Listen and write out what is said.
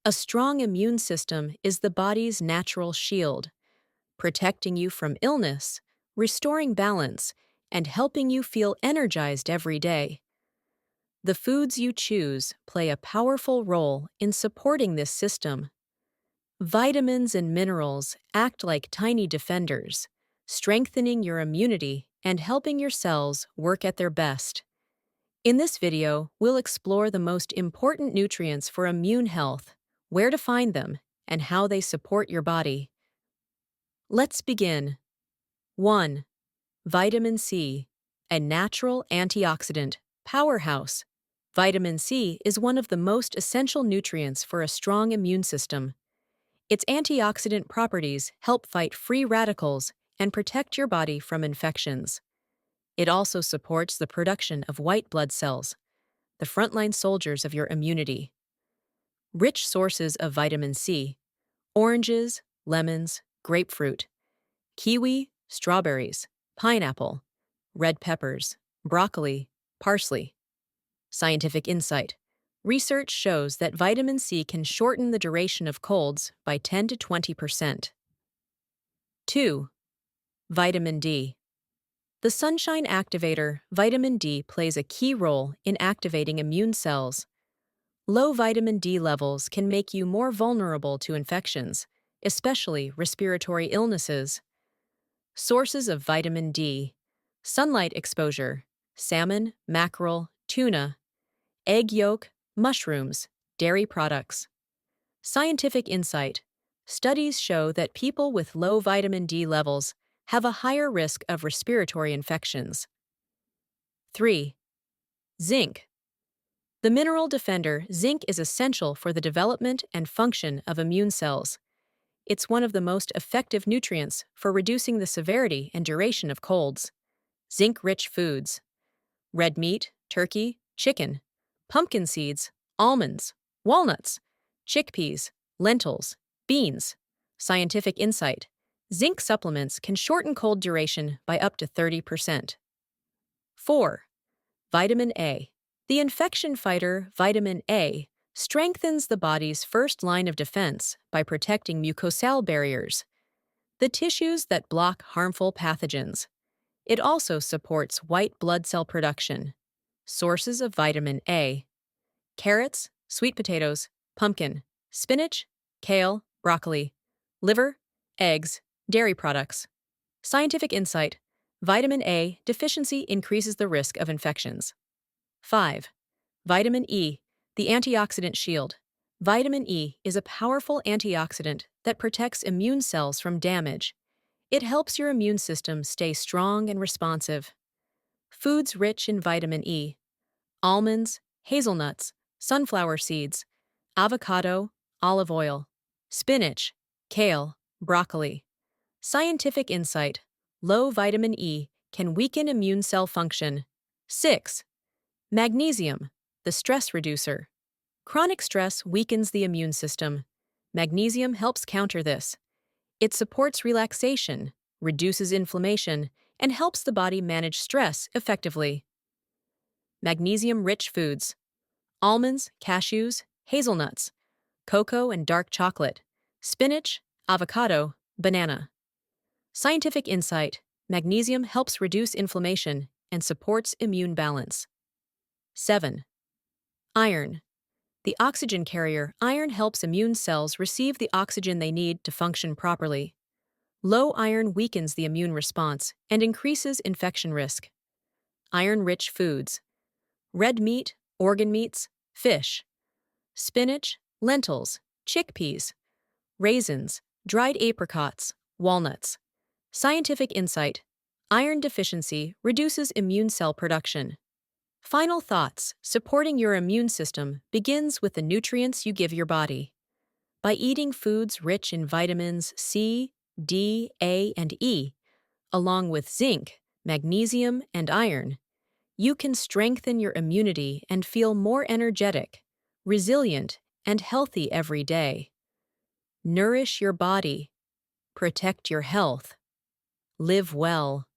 A strong immune system is the body's natural shield, protecting you from illness, restoring balance, and helping you feel energized every day. The foods you choose play a powerful role in supporting this system. Vitamins and minerals act like tiny defenders, strengthening your immunity and helping your cells work at their best. In this video, we'll explore the most important nutrients for immune health, where to find them, and how they support your body. Let's begin. 1. Vitamin C, a natural antioxidant. Powerhouse. Vitamin C is one of the most essential nutrients for a strong immune system. Its antioxidant properties help fight free radicals and protect your body from infections. It also supports the production of white blood cells, the frontline soldiers of your immunity. Rich sources of vitamin C: oranges, lemons, grapefruit, kiwi, strawberries, pineapple, red peppers, broccoli, parsley. Scientific insight: research shows that vitamin C can shorten the duration of colds by 10 to 20%. 2. Vitamin D. The sunshine activator, vitamin D, plays a key role in activating immune cells. Low vitamin D levels can make you more vulnerable to infections, especially respiratory illnesses. Sources of vitamin D: sunlight exposure, salmon, mackerel, tuna, egg yolk, mushrooms, dairy products. Scientific insight: studies show that people with low vitamin D levels have a higher risk of respiratory infections. 3. Zinc. The mineral defender, zinc, is essential for the development and function of immune cells. It's one of the most effective nutrients for reducing the severity and duration of colds. Zinc-rich foods: red meat, turkey, chicken, pumpkin seeds, almonds, walnuts, chickpeas, lentils, beans. Scientific insight: zinc supplements can shorten cold duration by up to 30%. 4. Vitamin A. The infection fighter, vitamin A, strengthens the body's first line of defense by protecting mucosal barriers, the tissues that block harmful pathogens. It also supports white blood cell production. Sources of vitamin A: carrots, sweet potatoes, pumpkin, spinach, kale, broccoli, liver, eggs, dairy products. Scientific insight: vitamin A deficiency increases the risk of infections. 5. Vitamin E, the antioxidant shield. Vitamin E is a powerful antioxidant that protects immune cells from damage. It helps your immune system stay strong and responsive. Foods rich in vitamin E: almonds, hazelnuts, sunflower seeds, avocado, olive oil, spinach, kale, broccoli. Scientific insight: low vitamin E can weaken immune cell function. 6. Magnesium, the stress reducer. Chronic stress weakens the immune system. Magnesium helps counter this. It supports relaxation, reduces inflammation, and helps the body manage stress effectively. Magnesium-rich foods: almonds, cashews, hazelnuts, cocoa and dark chocolate, spinach, avocado, banana. Scientific insight: magnesium helps reduce inflammation and supports immune balance. 7. Iron. The oxygen carrier, iron, helps immune cells receive the oxygen they need to function properly. Low iron weakens the immune response and increases infection risk. Iron-rich foods: red meat, organ meats, fish, spinach, lentils, chickpeas, raisins, dried apricots, walnuts. Scientific insight: iron deficiency reduces immune cell production. Final thoughts: supporting your immune system begins with the nutrients you give your body. By eating foods rich in vitamins C, D, A, and E, along with zinc, magnesium, and iron, you can strengthen your immunity and feel more energetic, resilient, and healthy every day. Nourish your body. Protect your health. Live well.